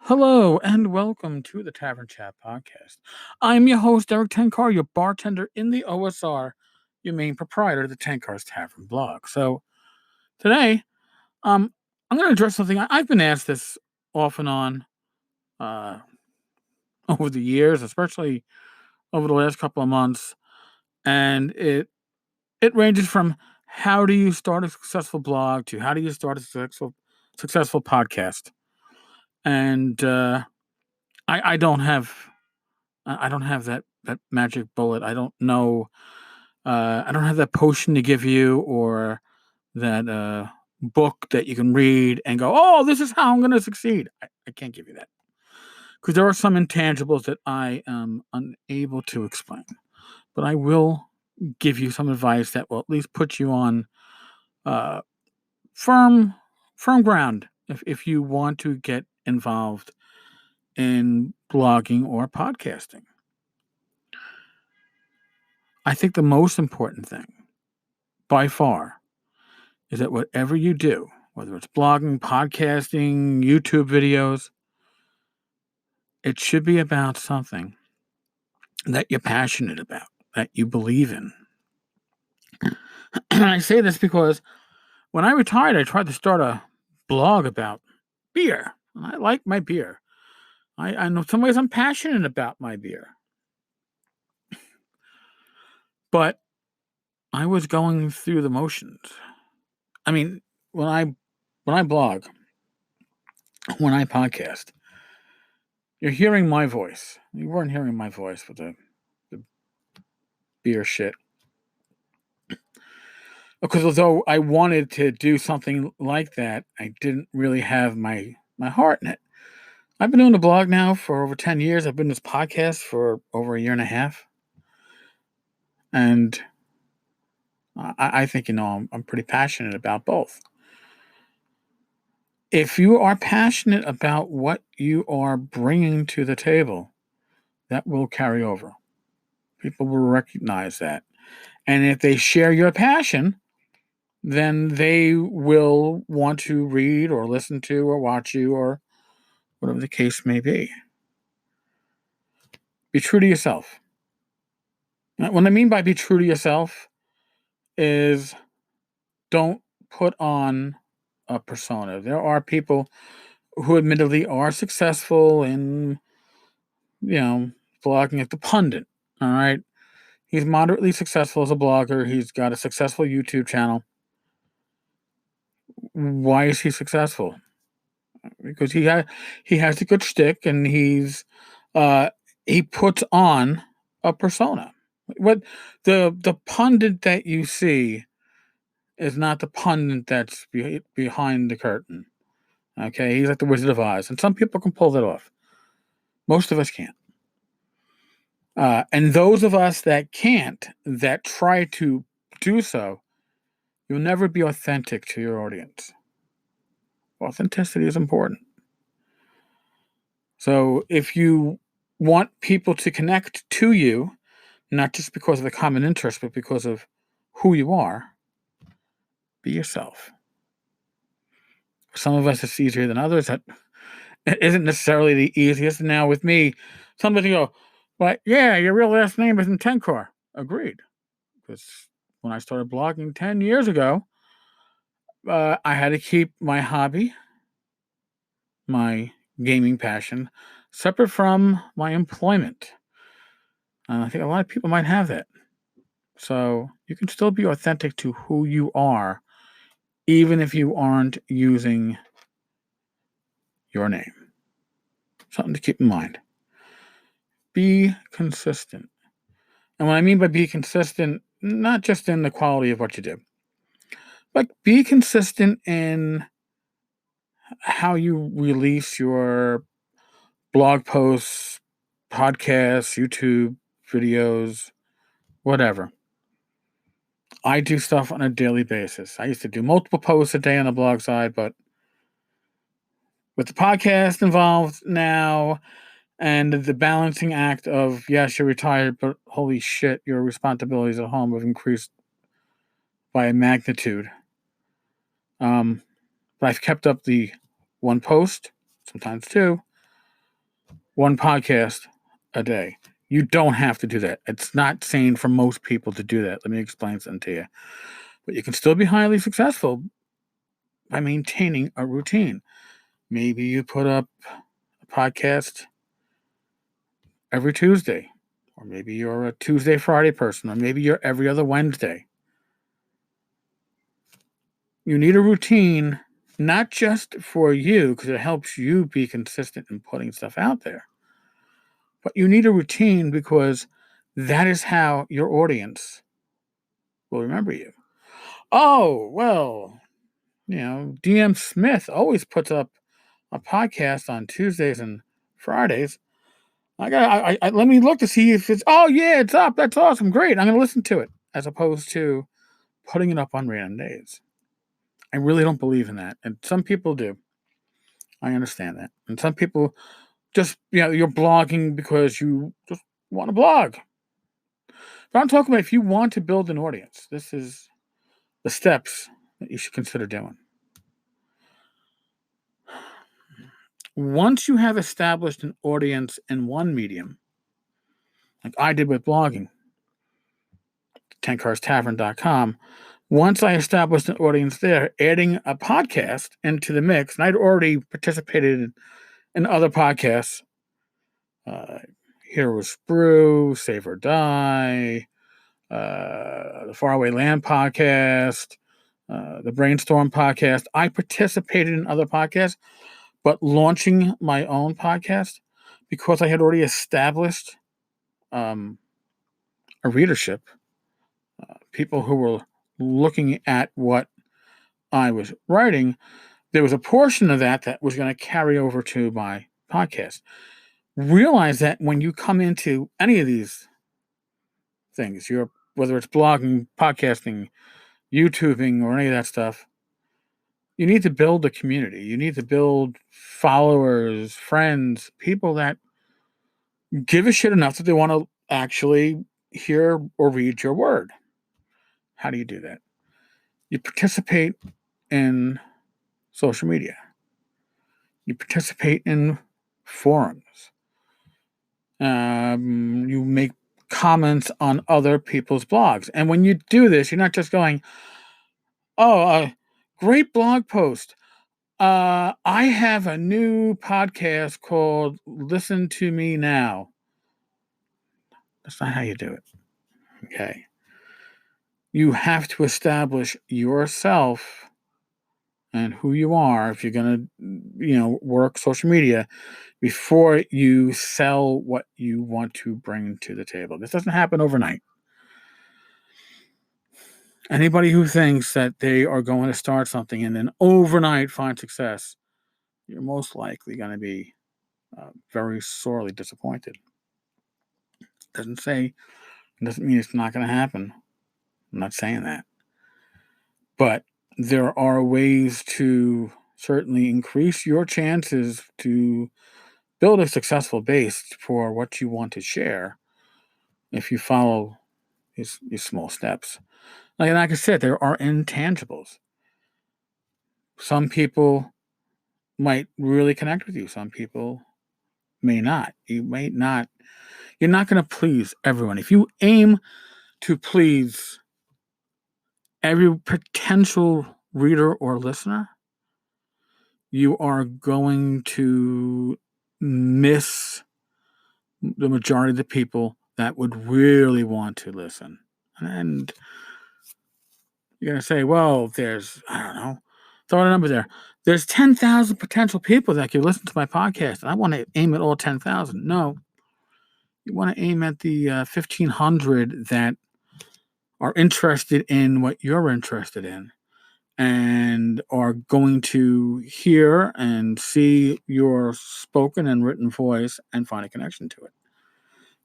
Hello and welcome to the Tavern Chat podcast. I'm your host, Eric Tenkar, your bartender in the OSR, your main proprietor of the Tenkar's Tavern blog. So today, I'm going to address something I've been asked this off and on uh, over the years, especially over the last couple of months, and it ranges from how do you start a successful blog to how do you start a successful podcast, and I don't have. I don't have that magic bullet. I don't know. I don't have that potion to give you or that book that you can read and go, "Oh, this is how I'm going to succeed." I can't give you that because there are some intangibles that I am unable to explain. But I will give you some advice that will at least put you on uh, firm firm ground if you want to get involved in blogging or podcasting. I think the most important thing, by far, is that whatever you do, whether it's blogging, podcasting, YouTube videos, it should be about something that you're passionate about, that you believe in. And I say this because when I retired, I tried to start a blog about beer. I like my beer. I know some ways I'm passionate about my beer. But I was going through the motions. I mean, when I blog, when I podcast, you're hearing my voice. You weren't hearing my voice with the beer shit. Because although I wanted to do something like that, I didn't really have my heart in it. I've been doing the blog now for over 10 years. I've been doing this podcast for over a year and a half. And I think, I'm pretty passionate about both. If you are passionate about what you are bringing to the table, that will carry over. People will recognize that. And if they share your passion, then they will want to read or listen to or watch you or whatever the case may be. Be true to yourself. What I mean by be true to yourself is don't put on a persona. There are people who admittedly are successful in, blogging, like the pundit. All right. He's moderately successful as a blogger. He's got a successful YouTube channel. Why is he successful? Because he has a good shtick and he puts on a persona. What the pundit that you see is not the pundit that's behind the curtain. Okay, he's like the Wizard of Oz, and some people can pull that off. Most of us can't. And those of us that can't, that try to do so, you'll never be authentic to your audience. Authenticity is important. So if you want people to connect to you, not just because of the common interest, but because of who you are, be yourself. For some of us, it's easier than others. That isn't necessarily the easiest. Now, with me, somebody go, "Well, yeah, your real last name isn't Tenkar." Agreed. Because when I started blogging 10 years ago, I had to keep my hobby, my gaming passion, separate from my employment. I think a lot of people might have that. So you can still be authentic to who you are, even if you aren't using your name. Something to keep in mind. Be consistent. And what I mean by be consistent, not just in the quality of what you do, but be consistent in how you release your blog posts, podcasts, YouTube videos, whatever. I do stuff on a daily basis. I used to do multiple posts a day on the blog side, but with the podcast involved now and the balancing act of, yes, you're retired, but holy shit, your responsibilities at home have increased by a magnitude. But I've kept up the one post, sometimes two, one podcast a day. You don't have to do that. It's not sane for most people to do that. Let me explain something to you. But you can still be highly successful by maintaining a routine. Maybe you put up a podcast every Tuesday, or maybe you're a Tuesday, Friday person, or maybe you're every other Wednesday. You need a routine, not just for you, because it helps you be consistent in putting stuff out there, but you need a routine because that is how your audience will remember you. Oh, well, DM Smith always puts up a podcast on Tuesdays and Fridays. I let me look to see if it's, oh yeah, it's up. That's awesome. Great. I'm going to listen to it, as opposed to putting it up on random days. I really don't believe in that. And some people do. I understand that. And some people just, you're blogging because you just want to blog. But I'm talking about if you want to build an audience, this is the steps that you should consider doing. Once you have established an audience in one medium, like I did with blogging, 10carstavern.com, once I established an audience there, adding a podcast into the mix, and I'd already participated in other podcasts. Here Was Brew, Save or Die, the Faraway Land podcast, the Brainstorm podcast. I participated in other podcasts, but launching my own podcast, because I had already established a readership, people who were looking at what I was writing, there was a portion of that was going to carry over to my podcast. Realize that when you come into any of these things, whether it's blogging, podcasting, YouTubing, or any of that stuff, you need to build a community. You need to build followers, friends, people that give a shit enough that they want to actually hear or read your word. How do you do that? You participate in social media. You participate in forums. You make comments on other people's blogs. And when you do this, you're not just going, oh, great blog post. I have a new podcast called Listen to Me Now. That's not how you do it. Okay. You have to establish yourself and who you are if you're going to, work social media before you sell what you want to bring to the table. This doesn't happen overnight. Anybody who thinks that they are going to start something and then overnight find success, you're most likely going to be very sorely disappointed. Doesn't mean it's not going to happen. I'm not saying that. But there are ways to certainly increase your chances to build a successful base for what you want to share if you follow these small steps. Like I said, there are intangibles. Some people might really connect with you. Some people may not. You're not going to please everyone. If you aim to please every potential reader or listener, you are going to miss the majority of the people that would really want to listen. And you're going to say, well, there's, I don't know, throw a number there. There's 10,000 potential people that could listen to my podcast, and I want to aim at all 10,000. No, you want to aim at the 1,500 that are interested in what you're interested in and are going to hear and see your spoken and written voice and find a connection to it.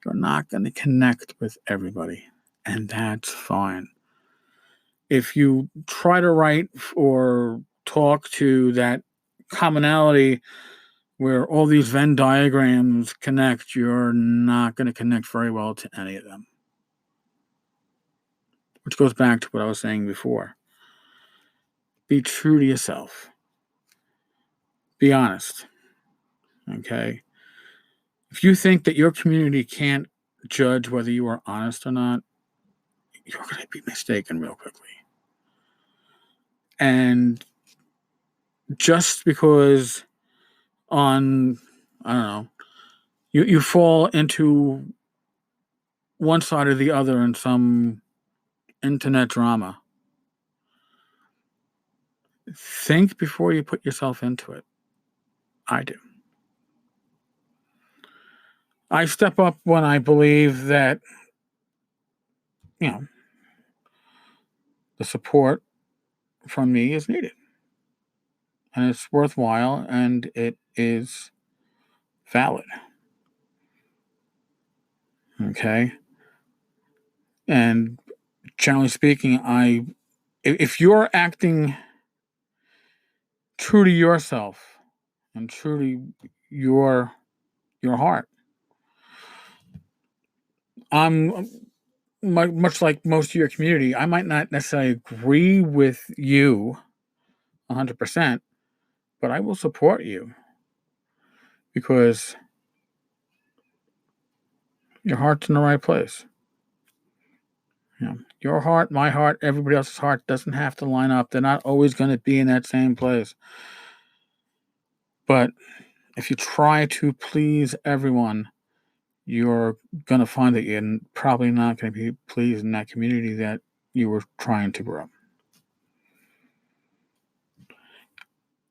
You're not going to connect with everybody, and that's fine. If you try to write or talk to that commonality where all these Venn diagrams connect, you're not going to connect very well to any of them. Which goes back to what I was saying before. Be true to yourself. Be honest. Okay? If you think that your community can't judge whether you are honest or not, you're going to be mistaken real quickly. And just because on, I don't know, you fall into one side or the other in some internet drama, think before you put yourself into it. I do. I step up when I believe that, the support from me is needed. And it's worthwhile and it is valid. Okay. And generally speaking, if you're acting true to yourself and true to your heart, I'm much like most of your community. I might not necessarily agree with you 100%, but I will support you because your heart's in the right place. Your heart, my heart, everybody else's heart doesn't have to line up. They're not always going to be in that same place. But if you try to please everyone, you're going to find that you're probably not going to be pleased in that community that you were trying to grow.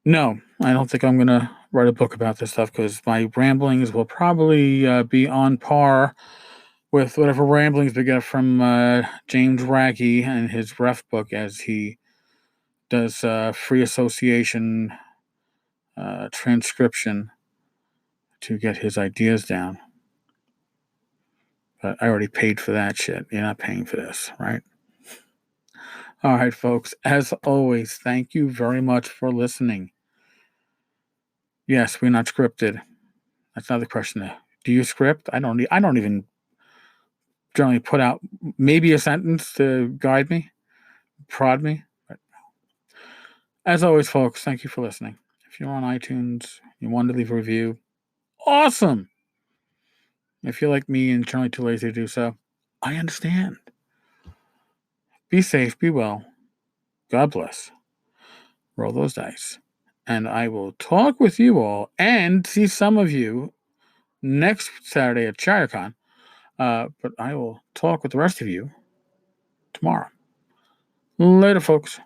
No, I don't think I'm going to write a book about this stuff because my ramblings will probably be on par with whatever ramblings we get from James Raggy and his ref book as he does free association transcription to get his ideas down. But I already paid for that shit. You're not paying for this, right? All right, folks. As always, thank you very much for listening. Yes, we're not scripted. That's another question. Do you script? I don't even generally put out maybe a sentence to guide me, prod me. But as always, folks, thank you for listening. If you're on iTunes, you want to leave a review, awesome. If you're like me and generally too lazy to do so, I understand. Be safe, be well. God bless. Roll those dice. And I will talk with you all and see some of you next Saturday at ChinaCon. But I will talk with the rest of you tomorrow. Later, folks.